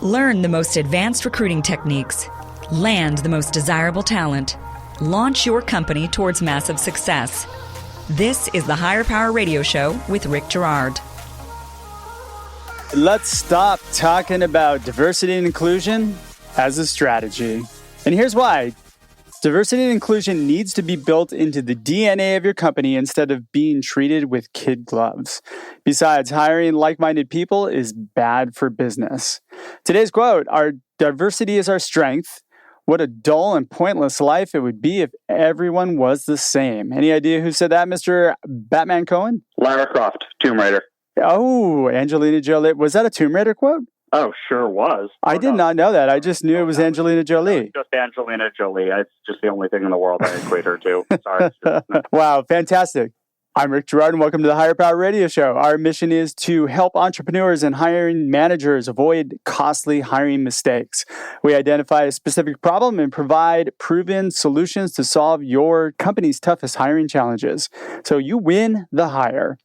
Learn the most advanced recruiting techniques. Land the most desirable talent. Launch your company towards massive success. This is the Higher Power Radio Show with Rick Girard. Let's stop talking about diversity and inclusion as a strategy. And here's why. Diversity and inclusion needs to be built into the DNA of your company instead of being treated with kid gloves. Besides, hiring like-minded people is bad for business. Today's quote, "Our diversity is our strength. What a dull and pointless life it would be if everyone was the same." Any idea who said that, Mr. Batman Cohen? Lara Croft, Tomb Raider. Oh, Angelina Jolie. Was that a Tomb Raider quote? Oh, sure was. I did not know that. I just knew it was Angelina Jolie. Just Angelina Jolie. It's just the only thing in the world I equate her to. Sorry. Wow, fantastic. I'm Rick Girard, and welcome to the Higher Power Radio Show. Our mission is to help entrepreneurs and hiring managers avoid costly hiring mistakes. We identify a specific problem and provide proven solutions to solve your company's toughest hiring challenges, so you win the hire.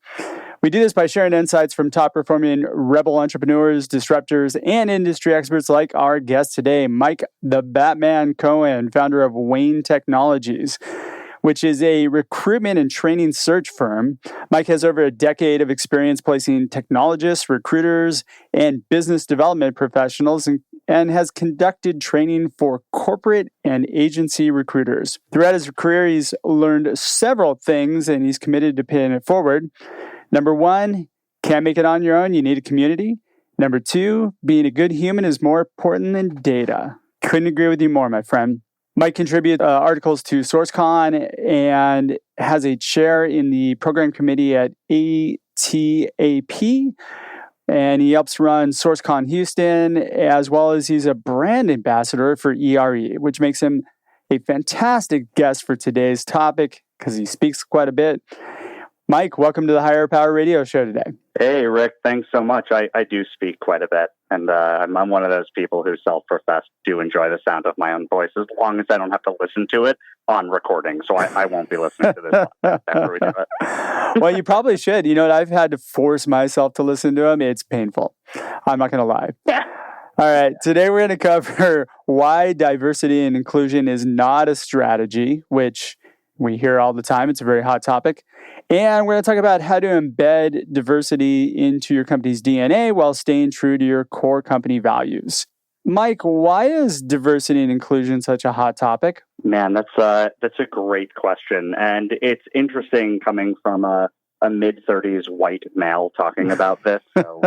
We do this by sharing insights from top-performing rebel entrepreneurs, disruptors, and industry experts like our guest today, Mike the Batman Cohen, founder of Wayne Technologies, which is a recruitment and training search firm. Mike has over a decade of experience placing technologists, recruiters, and business development professionals and has conducted training for corporate and agency recruiters. Throughout his career, he's learned several things, and he's committed to paying it forward. Number one, can't make it on your own. You need a community. Number two, being a good human is more important than data. Couldn't agree with you more, my friend. Mike contributes articles to SourceCon and has a chair in the program committee at ATAP. And he helps run SourceCon Houston, as well as he's a brand ambassador for ERE, which makes him a fantastic guest for today's topic because he speaks quite a bit. Mike, welcome to the Higher Power Radio Show today. Hey, Rick, thanks so much. I do speak quite a bit, and I'm one of those people who self-profess do enjoy the sound of my own voice, as long as I don't have to listen to it on recording, so I won't be listening to this after we do it. Well, you probably should. You know what? I've had to force myself to listen to them. It's painful. I'm not going to lie. Yeah. All right, today we're going to cover why diversity and inclusion is not a strategy, which we hear all the time. It's a very hot topic. And we're going to talk about how to embed diversity into your company's DNA while staying true to your core company values. Mike, why is diversity and inclusion such a hot topic? Man, that's a great question. And it's interesting coming from a mid-30s white male talking about this. So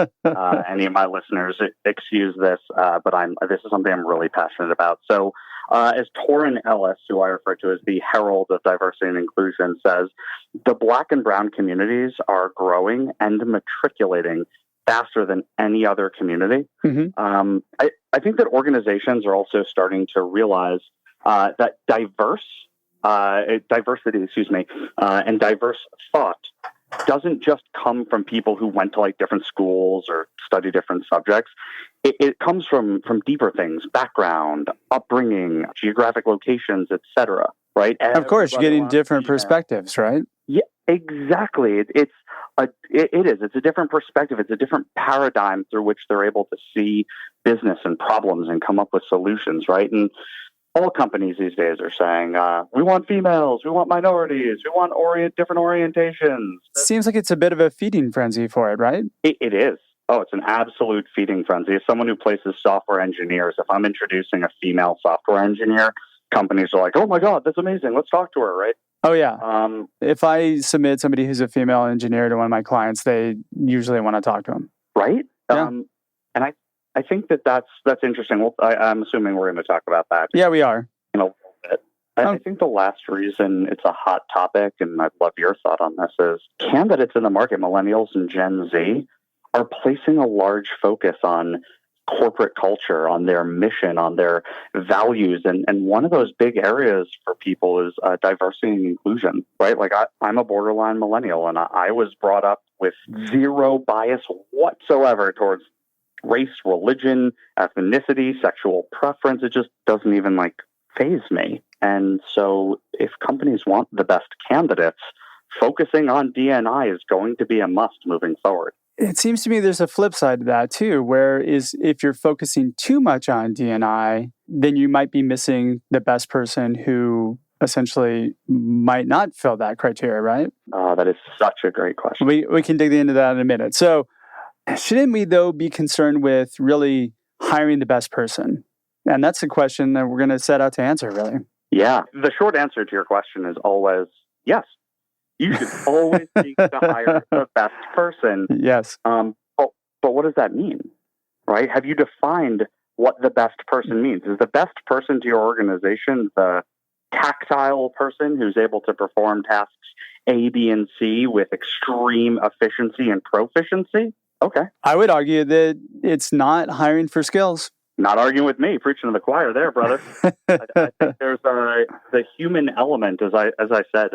any of my listeners, excuse this, but this is something I'm really passionate about. So as Torrin Ellis, who I refer to as the herald of diversity and inclusion, says, the Black and brown communities are growing and matriculating faster than any other community. Mm-hmm. I think that organizations are also starting to realize that diversity, and diverse thought doesn't just come from people who went to like different schools or study different subjects. It comes from deeper things: background, upbringing, geographic locations, etc. Right? Of course, you're getting different perspectives, right? Yeah, exactly. It is. It's a different perspective. It's a different paradigm through which they're able to see business and problems and come up with solutions, right? And all companies these days are saying, we want females, we want minorities, we want different orientations. Seems like it's a bit of a feeding frenzy for it, right? It is. Oh, it's an absolute feeding frenzy. As someone who places software engineers, if I'm introducing a female software engineer, companies are like, oh my God, that's amazing. Let's talk to her, right? Oh, yeah. If I submit somebody who's a female engineer to one of my clients, they usually want to talk to them. Right? Yeah. And I think that's interesting. Well, I'm assuming we're going to talk about that. Yeah, we are. In a little bit. I think the last reason it's a hot topic, and I'd love your thought on this, is candidates in the market, millennials and Gen Z, are placing a large focus on corporate culture, on their mission, on their values. And one of those big areas for people is diversity and inclusion, right? Like I'm a borderline millennial, and I was brought up with zero bias whatsoever towards race, religion, ethnicity, sexual preference. It just doesn't even faze me. And so if companies want the best candidates, focusing on D&I is going to be a must moving forward. it seems to me there's a flip side to that too, where if you're focusing too much on D&I, then you might be missing the best person who essentially might not fill that criteria, right? That is such a great question. We can dig into that in a minute. So shouldn't we, though, be concerned with really hiring the best person? And that's the question that we're going to set out to answer, really. Yeah. The short answer to your question is always yes. You should always seek to hire the best person. Yes. But what does that mean, right? Have you defined what the best person means? Is the best person to your organization the tactile person who's able to perform tasks A, B, and C with extreme efficiency and proficiency? Okay. I would argue that it's not hiring for skills. Not arguing with me, preaching to the choir there, brother. I think there's the human element, as I said,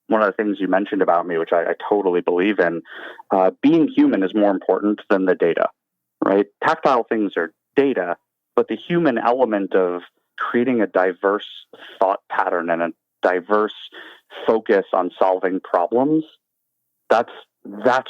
one of the things you mentioned about me, which I totally believe in, being human is more important than the data, right? Tactile things are data, but the human element of creating a diverse thought pattern and a diverse focus on solving problems, that's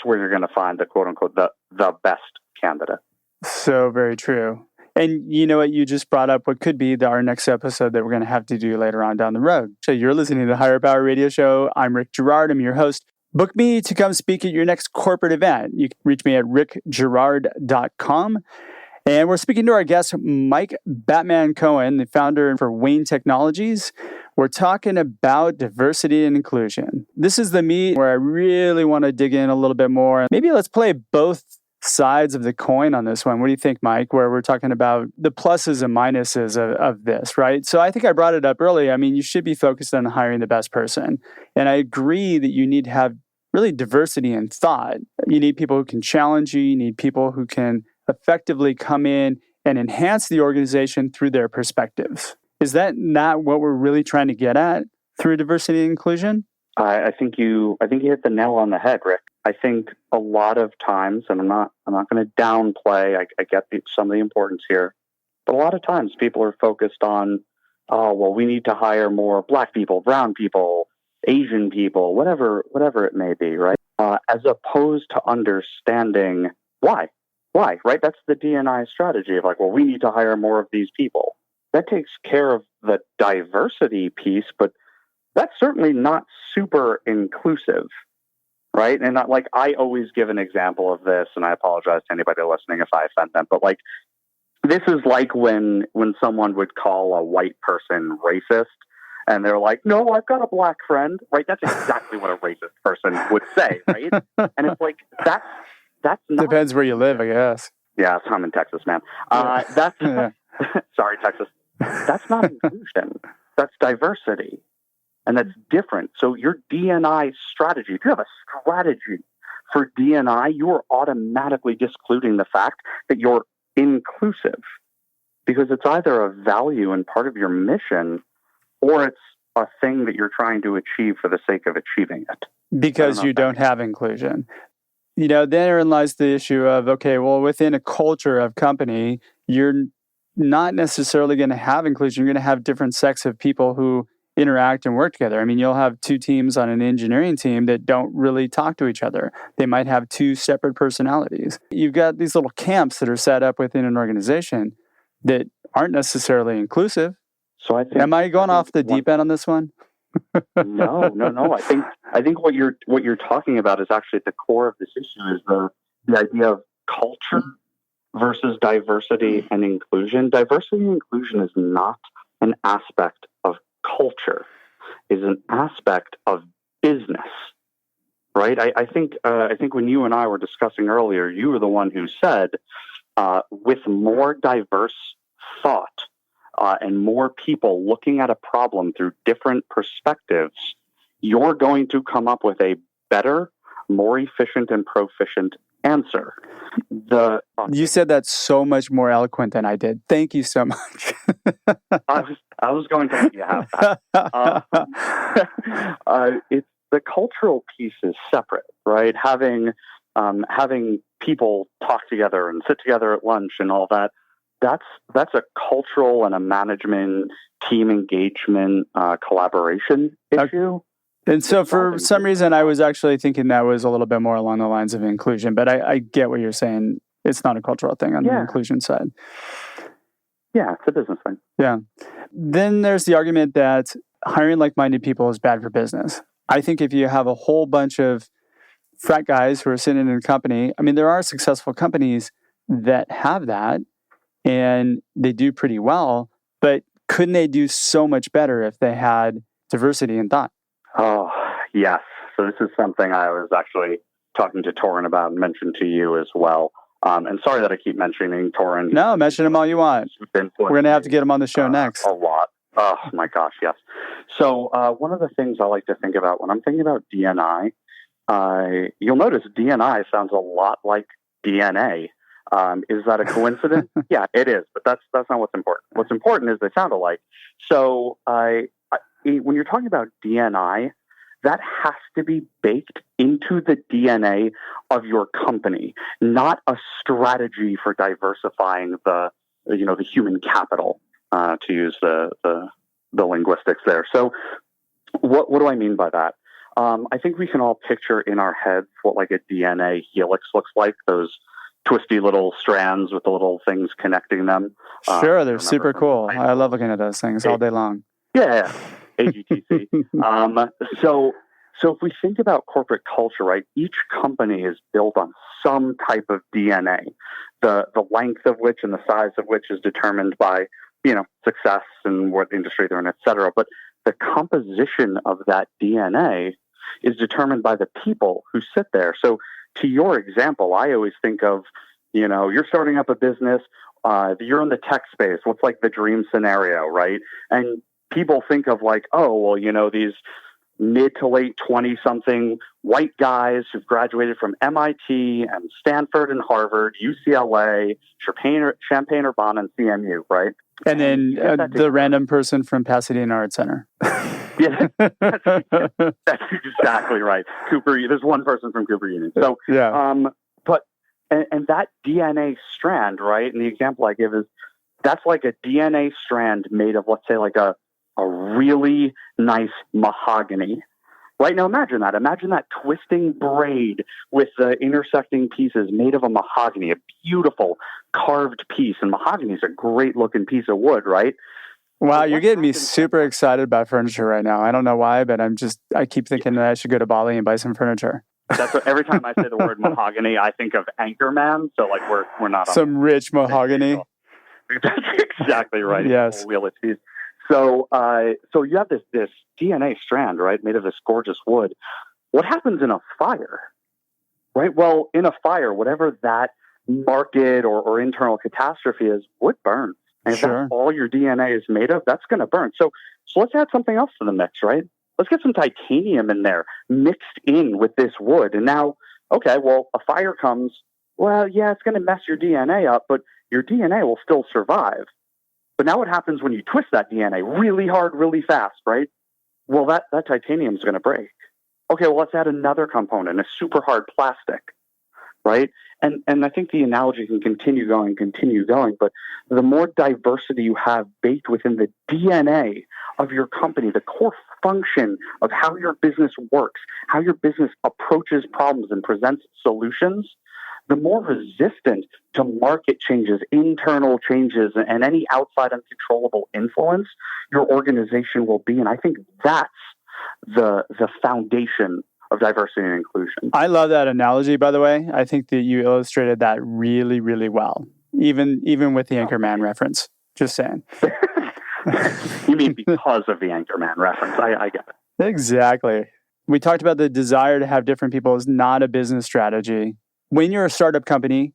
where you're going to find the quote unquote the best candidate. So very true. And you know what? You just brought up what could be our next episode that we're going to have to do later on down the road. So you're listening to the Higher Power Radio Show. I'm Rick Girard. I'm your host. Book me to come speak at your next corporate event. You can reach me at rickgirard.com. And we're speaking to our guest, Mike Batman Cohen, the founder for Wayne Technologies. We're talking about diversity and inclusion. This is the meat where I really want to dig in a little bit more. Maybe let's play both sides of the coin on this one. What do you think, Mike, where we're talking about the pluses and minuses of this, right? So I think I brought it up earlier. I mean, you should be focused on hiring the best person. And I agree that you need to have really diversity in thought. You need people who can challenge you. You need people who can effectively come in and enhance the organization through their perspectives. Is that not what we're really trying to get at through diversity and inclusion? I think you hit the nail on the head, Rick. I think a lot of times, and I'm not going to downplay. I get some of the importance here, but a lot of times people are focused on, we need to hire more Black people, brown people, Asian people, whatever it may be, right? As opposed to understanding why, right? That's the D&I strategy of we need to hire more of these people. That takes care of the diversity piece, but that's certainly not super inclusive, right? And I always give an example of this, and I apologize to anybody listening if I offend them, but this is like when someone would call a white person racist, and they're like, "No, I've got a Black friend," right? That's exactly what a racist person would say, right? And it's that's not... Depends where you live, I guess. Yeah, I'm in Texas, man. That's sorry, Texas. That's not inclusion. That's diversity. And that's different. So your D&I strategy, if you have a strategy for D&I, you are automatically discluding the fact that you're inclusive, because it's either a value and part of your mission, or it's a thing that you're trying to achieve for the sake of achieving it. Because you don't have inclusion. Therein lies the issue of, within a culture of company, you're not necessarily going to have inclusion. You're going to have different sects of people who interact and work together. I mean, you'll have two teams on an engineering team that don't really talk to each other. They might have two separate personalities. You've got these little camps that are set up within an organization that aren't necessarily inclusive. So I think, am I going off the deep end on this one? No. I think what you're talking about is actually at the core of this issue is the idea of culture versus diversity and inclusion. Diversity and inclusion is not an aspect of culture, is an aspect of business, right? I think when you and I were discussing earlier, you were the one who said, with more diverse thought and more people looking at a problem through different perspectives, you're going to come up with a better, more efficient and proficient answer. You said that so much more eloquent than I did. Thank you so much. I was going to let you have that. It's the cultural piece is separate, right? Having people talk together and sit together at lunch and all that. That's a cultural and a management, team engagement, collaboration issue. And so for some reason, I was actually thinking that was a little bit more along the lines of inclusion, but I get what you're saying. It's not a cultural thing on the inclusion side. Yeah, it's a business thing. Yeah. Then there's the argument that hiring like-minded people is bad for business. I think if you have a whole bunch of frat guys who are sitting in a company, I mean, there are successful companies that have that and they do pretty well, but couldn't they do so much better if they had diversity in thought? Oh, yes. So this is something I was actually talking to Torrin about and mentioned to you as well. And sorry that I keep mentioning Torrin. No, mention him all you want. We're going to have to get him on the show next. A lot. Oh, my gosh, yes. So one of the things I like to think about when I'm thinking about D&I, you'll notice D&I sounds a lot like DNA. Is that a coincidence? Yeah, it is. But that's not what's important. What's important is they sound alike. So when you're talking about D&I, that has to be baked into the DNA of your company, not a strategy for diversifying the human capital, to use the linguistics there. So what do I mean by that? I think we can all picture in our heads what like a DNA helix looks like, those twisty little strands with the little things connecting them. Sure, they're super cool. I love looking at those things all day long. Yeah. AGTC. So if we think about corporate culture, right, each company is built on some type of DNA, the length of which and the size of which is determined by, success and what industry they're in, et cetera. But the composition of that DNA is determined by the people who sit there. So to your example, I always think of, you're starting up a business, you're in the tech space. What's like the dream scenario, right? And people think of like, these mid to late 20-something white guys who've graduated from MIT and Stanford and Harvard, UCLA, Champaign-Urbana, and CMU, right? And then the random person from Pasadena Art Center. Yeah, that's exactly right. There's one person from Cooper Union. So, and that DNA strand, right? And the example I give is that's like a DNA strand made of, let's say, like a really nice mahogany. Right now, imagine that twisting braid with the intersecting pieces made of a mahogany, a beautiful carved piece. And mahogany is a great looking piece of wood, right? Wow, you're getting me super excited about furniture right now. I don't know why, but I keep thinking that I should go to Bali and buy some furniture. That's what, every time I say the word mahogany, I think of Anchorman. So like we're not some rich mahogany. That's exactly right. Yes. Wheel it piece. So you have this DNA strand, right, made of this gorgeous wood. What happens in a fire, right? Well, in a fire, whatever that market or internal catastrophe is, wood burns. And if that's all your DNA is made of, that's going to burn. So let's add something else to the mix, right? Let's get some titanium in there mixed in with this wood. And now, okay, well, a fire comes. Well, yeah, it's going to mess your DNA up, but your DNA will still survive. But now what happens when you twist that DNA really hard, really fast, right? Well, that titanium is going to break. Okay, well, let's add another component, a super hard plastic, right? And I think the analogy can continue going, but the more diversity you have baked within the DNA of your company, the core function of how your business works, how your business approaches problems and presents solutions, the more resistant to market changes, internal changes, and any outside uncontrollable influence your organization will be. And I think that's the foundation of diversity and inclusion. I love that analogy, by the way. I think that you illustrated that really, really well, even with the Anchorman reference. Just saying. You mean because of the Anchorman reference. I get it. Exactly. We talked about the desire to have different people is not a business strategy. When you're a startup company,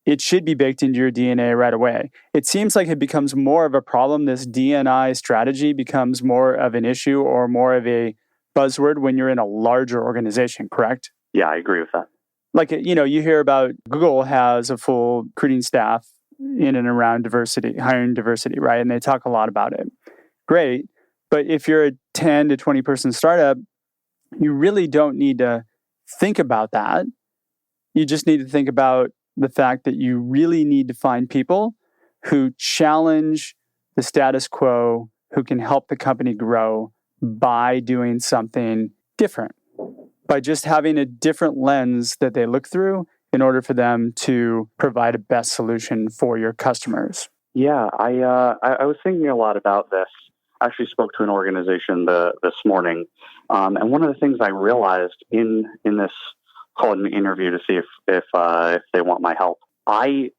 it should be baked into your DNA right away. It seems like it becomes more of a problem. This D&I strategy becomes more of an issue or more of a buzzword when you're in a larger organization, correct? Yeah, I agree with that. Like, you hear about Google has a full recruiting staff in and around diversity, hiring diversity, right? And they talk a lot about it. Great. But if you're a 10 to 20 person startup, you really don't need to think about that. You just need to think about the fact that you really need to find people who challenge the status quo, who can help the company grow by doing something different by just having a different lens that they look through in order for them to provide a best solution for your customers. Yeah, I was thinking a lot about this. I actually spoke to an organization this morning, and one of the things I realized in this call an interview to see if they want my help. My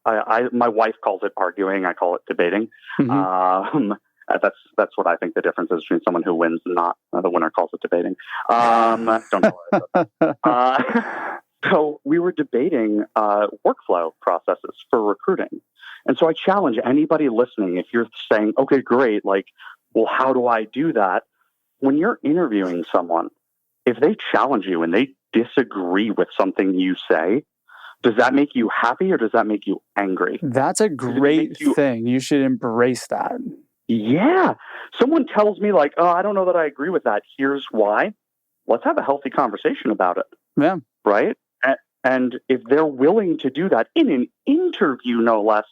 wife calls it arguing. I call it debating. Mm-hmm. That's what I think the difference is between someone who wins and not. The winner calls it debating. Don't know. So we were debating workflow processes for recruiting. And so I challenge anybody listening, if you're saying, okay, great, like, well, how do I do that? When you're interviewing someone, if they challenge you and they disagree with something you say, does that make you happy or does that make you angry? That's a great thing. You should embrace that. Yeah. Someone tells me like, oh, I don't know that I agree with that. Here's why. Let's have a healthy conversation about it. Yeah. Right? And if they're willing to do that in an interview, no less,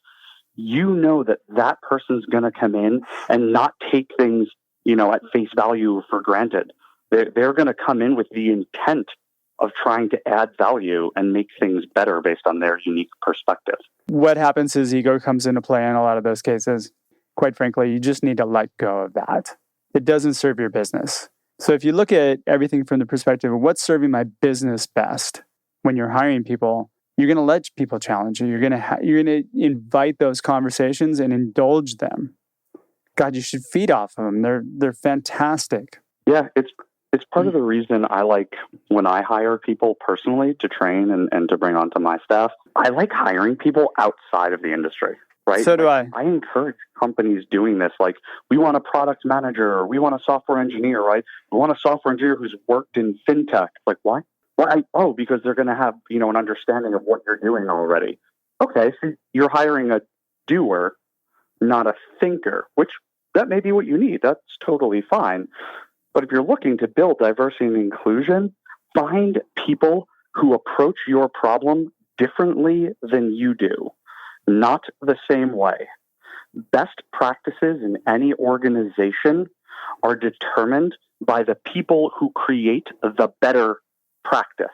you know that person's going to come in and not take things, at face value for granted. They're going to come in with the intent of trying to add value and make things better based on their unique perspective. What happens is ego comes into play in a lot of those cases. Quite frankly, you just need to let go of that. It doesn't serve your business. So if you look at everything from the perspective of what's serving my business best, when you're hiring people, you're going to let people challenge you. You're going to invite those conversations and indulge them. God, you should feed off of them. They're fantastic. Yeah, it's part of the reason I like when I hire people personally to train and to bring onto my staff. I like hiring people outside of the industry, right? So do I. I encourage companies doing this. Like, we want a product manager, or we want a software engineer, right? We want a software engineer who's worked in fintech. Like, why? Well, because they're going to have, an understanding of what you're doing already. Okay, so you're hiring a doer, not a thinker, which that may be what you need. That's totally fine. But if you're looking to build diversity and inclusion, find people who approach your problem differently than you do, not the same way. Best practices in any organization are determined by the people who create the better practice.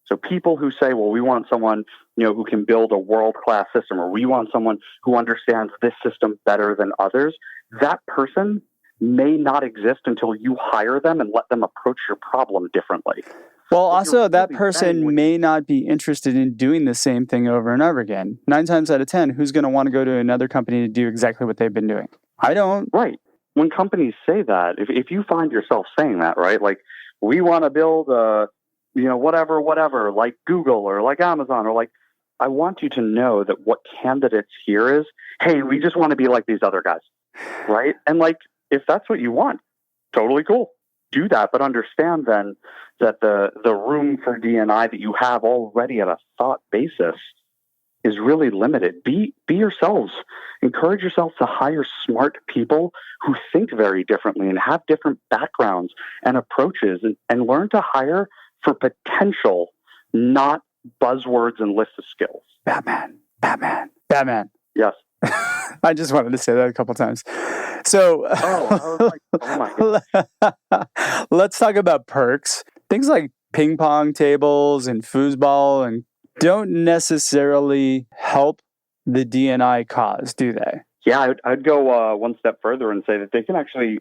So people who say, well, we want someone, who can build a world-class system, or we want someone who understands this system better than others, that person may not exist until you hire them and let them approach your problem differently. Well, also, that person may not be interested in doing the same thing over and over again. 9 times out of 10, who's going to want to go to another company to do exactly what they've been doing? I don't. Right. When companies say that, if you find yourself saying that, right, like, we want to build whatever, like Google or like Amazon, or like, I want you to know that what candidates hear is, hey, we just want to be like these other guys, right? And like, if that's what you want, totally cool. Do that, but understand then that the room for D&I that you have already at a thought basis is really limited. Be yourselves. Encourage yourself to hire smart people who think very differently and have different backgrounds and approaches, and learn to hire for potential, not buzzwords and lists of skills. Batman. Yes. I just wanted to say that a couple times. So, I was like, oh my God. Let's talk about perks. Things like ping pong tables and foosball and don't necessarily help the D&I cause, do they? Yeah, I'd go one step further and say that they can actually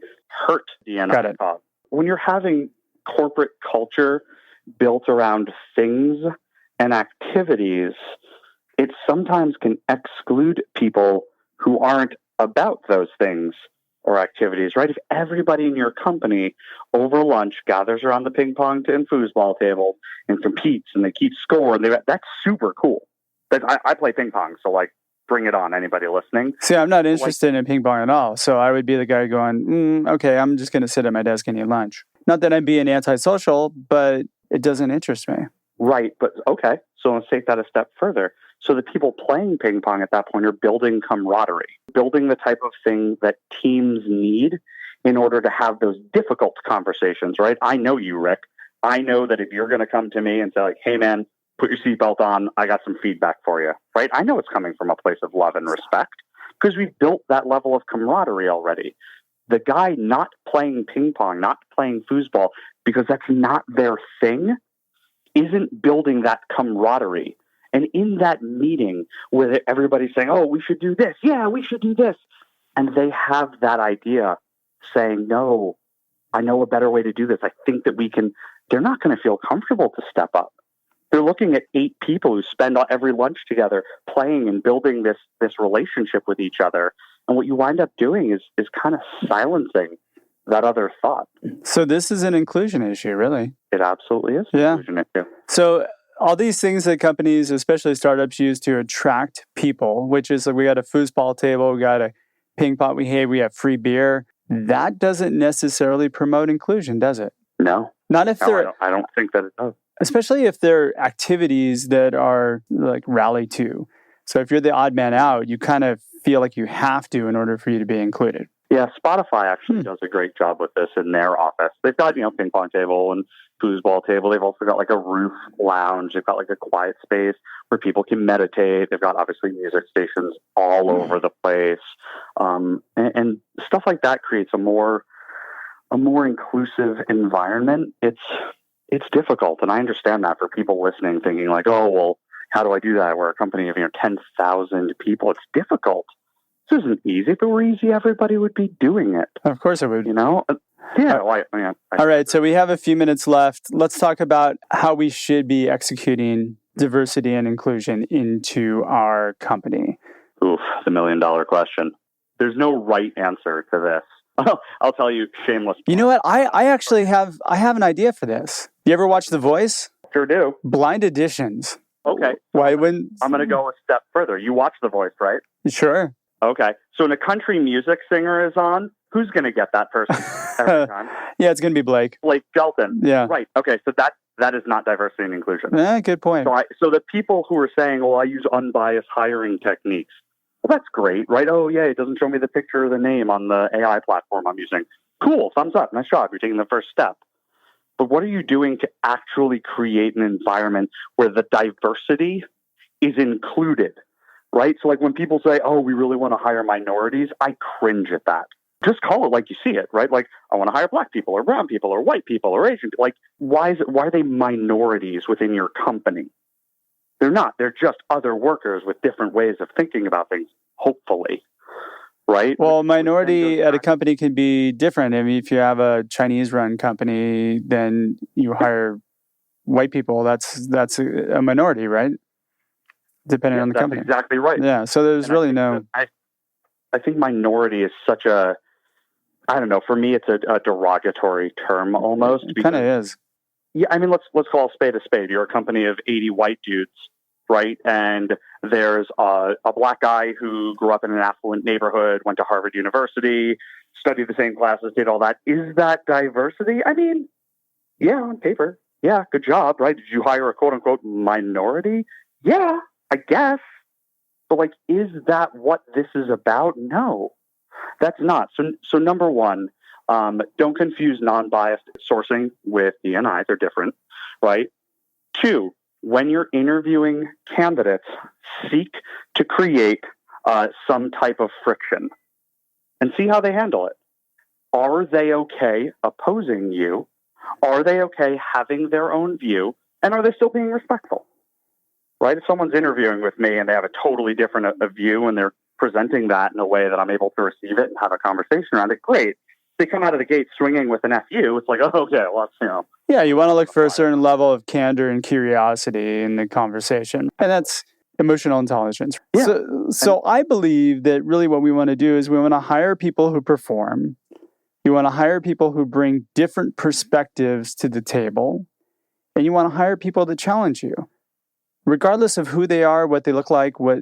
hurt D&I cause. When you're having corporate culture built around things and activities, it sometimes can exclude people who aren't about those things or activities, right? If everybody in your company over lunch gathers around the ping pong and foosball table and competes and they keep score, and that's super cool. I play ping pong, so like, bring it on, anybody listening. See, I'm not interested in ping pong at all, so I would be the guy going, okay, I'm just going to sit at my desk and eat lunch. Not that I'm being antisocial, but it doesn't interest me. Right, but okay, so let's take that a step further. So the people playing ping pong at that point are building camaraderie, building the type of thing that teams need in order to have those difficult conversations, right? I know you, Rick. I know that if you're going to come to me and say like, hey man, put your seatbelt on, I got some feedback for you, right? I know it's coming from a place of love and respect because we've built that level of camaraderie already. The guy not playing ping pong, not playing foosball, because that's not their thing, isn't building that camaraderie. And in that meeting where everybody's saying, oh, we should do this. Yeah, we should do this. And they have that idea saying, no, I know a better way to do this. I think that we can. They're not going to feel comfortable to step up. They're looking at 8 people who spend every lunch together playing and building this relationship with each other. And what you wind up doing is kind of silencing that other thought. So this is an inclusion issue, really. It absolutely is an inclusion issue. So all these things that companies, especially startups, use to attract people, which is like we got a foosball table, we got a ping pong, we have free beer. That doesn't necessarily promote inclusion, does it? No. Not if they're... I don't think that it does. Especially if they're activities that are like rally to. So if you're the odd man out, you kind of feel like you have to in order for you to be included. Yeah, Spotify actually does a great job with this in their office. They've got, ping pong table and foosball table. They've also got like a roof lounge. They've got like a quiet space where people can meditate. They've got obviously music stations all over the place. And stuff like that creates a more inclusive environment. It's difficult. And I understand that for people listening, thinking like, oh, well, how do I do that? We're a company of 10,000 people. It's difficult. This isn't easy. If it were easy, everybody would be doing it. Of course it would. Yeah. All right. So we have a few minutes left. Let's talk about how we should be executing diversity and inclusion into our company. Oof, the $1 million question. There's no right answer to this. I'll tell you, shameless. You know what? I actually have an idea for this. You ever watch The Voice? Sure do. Blind auditions. Okay. Why wouldn't... I'm going to go a step further. You watch The Voice, right? Sure. Okay. So when a country music singer is on, who's going to get that person every time? Yeah, it's going to be Blake. Blake Shelton. Yeah. Right. Okay. So that is not diversity and inclusion. Yeah, good point. So the people who are saying, well, I use unbiased hiring techniques. Well, that's great, right? Oh, yeah, it doesn't show me the picture or the name on the AI platform I'm using. Cool. Thumbs up. Nice job. You're taking the first step. But what are you doing to actually create an environment where the diversity is included, right? So like when people say, oh, we really want to hire minorities, I cringe at that. Just call it like you see it, right? Like, I want to hire black people or brown people or white people or Asian people. Like, why are they minorities within your company? They're not. They're just other workers with different ways of thinking about things, hopefully. Right? Well, minority at a company can be different. I mean, if you have a Chinese-run company, then you hire white people. That's a minority, right? Depending on the company. That's exactly right. Yeah. So there's really no. I think minority is such a. I don't know. For me, it's a derogatory term almost. It kind of is. Yeah, I mean, let's call a spade a spade. You're a company of 80 white dudes, right? And there's a black guy who grew up in an affluent neighborhood, went to Harvard University, studied the same classes, did all that. Is that diversity? I mean, yeah, on paper. Yeah, good job, right? Did you hire a quote-unquote minority? Yeah, I guess. But, like, is that what this is about? No, that's not. So number one, don't confuse non-biased sourcing with D&I. They're different, right? 2, when you're interviewing candidates, seek to create some type of friction and see how they handle it. Are they okay opposing you? Are they okay having their own view? And are they still being respectful? Right? If someone's interviewing with me and they have a totally different view and they're presenting that in a way that I'm able to receive it and have a conversation around it, great. They come out of the gate swinging with an FU. It's like, oh, okay, well, that's, Yeah, you want to look for a certain level of candor and curiosity in the conversation. And that's emotional intelligence. Yeah. So I believe that really what we want to do is we want to hire people who perform. You want to hire people who bring different perspectives to the table. And you want to hire people to challenge you. Regardless of who they are, what they look like, what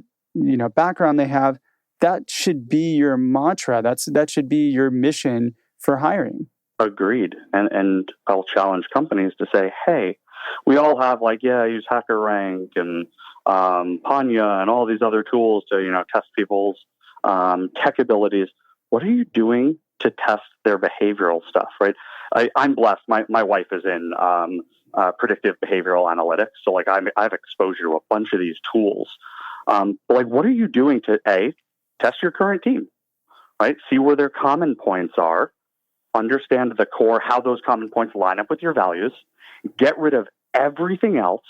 background they have, that should be your mantra. That should be your mission for hiring. Agreed. And I'll challenge companies to say, hey, we all have I use HackerRank and Panya and all these other tools to, test people's tech abilities. What are you doing to test their behavioral stuff, right? I'm blessed. My wife is in predictive behavioral analytics. So I have exposure to a bunch of these tools. But what are you doing to test your current team, right? See where their common points are. understand the core, how those common points line up with your values, get rid of everything else,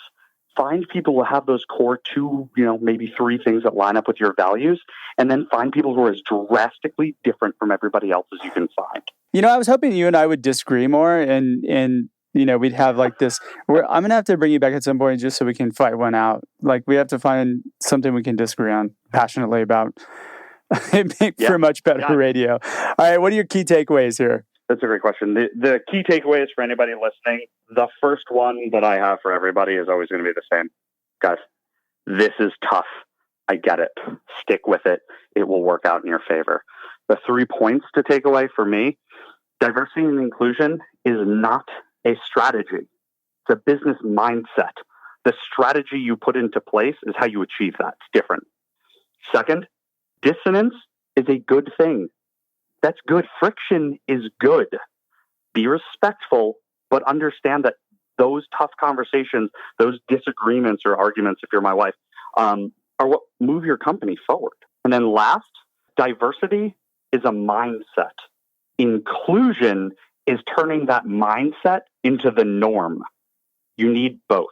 find people who have those core 2, maybe 3 things that line up with your values, and then find people who are as drastically different from everybody else as you can find. I was hoping you and I would disagree more and we'd have like this. I'm going to have to bring you back at some point just so we can fight one out. Like, we have to find something we can disagree on passionately about. It makes for much better radio. All right, what are your key takeaways here? That's a great question. The key takeaways for anybody listening, the first one that I have for everybody is always going to be the same. Guys, this is tough. I get it. Stick with it. It will work out in your favor. The 3 points to take away for me: diversity and inclusion is not a strategy. It's a business mindset. The strategy you put into place is how you achieve that. It's different. Second, dissonance is a good thing. That's good. Friction is good. Be respectful, but understand that those tough conversations, those disagreements or arguments, if you're my wife, are what move your company forward. And then last, diversity is a mindset. Inclusion is turning that mindset into the norm. You need both.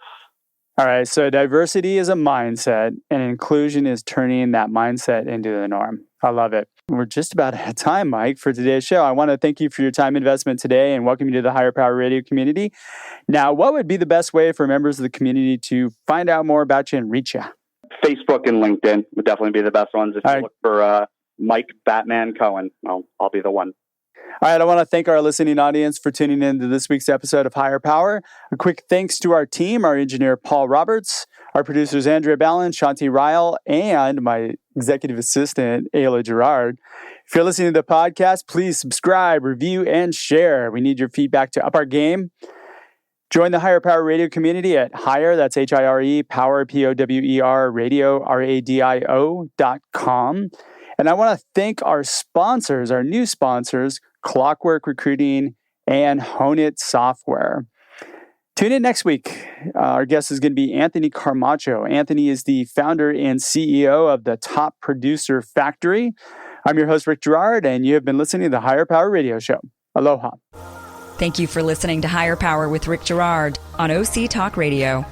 All right, so diversity is a mindset, and inclusion is turning that mindset into the norm. I love it. We're just about out of time, Mike, for today's show. I want to thank you for your time investment today and welcome you to the Higher Power Radio community. Now, what would be the best way for members of the community to find out more about you and reach you? Facebook and LinkedIn would definitely be the best ones. If you look for Mike Batman Cohen, I'll be the one. All right, I want to thank our listening audience for tuning in to this week's episode of Higher Power. A quick thanks to our team, our engineer, Paul Roberts, our producers, Andrea Ballin, Shanti Ryle, and my executive assistant, Ayla Gerard. If you're listening to the podcast, please subscribe, review, and share. We need your feedback to up our game. Join the Higher Power Radio community at Higher, that's HIRE, Power, POWER, Radio, RADIO.com. And I want to thank our sponsors, our new sponsors, Clockwork Recruiting and Hone It Software. Tune in next week. Our guest is going to be Anthony Carmacho. Anthony is the founder and CEO of the Top Producer Factory. I'm your host, Rick Gerard, and you have been listening to the Higher Power Radio Show. Aloha. Thank you for listening to Higher Power with Rick Gerard on OC Talk Radio.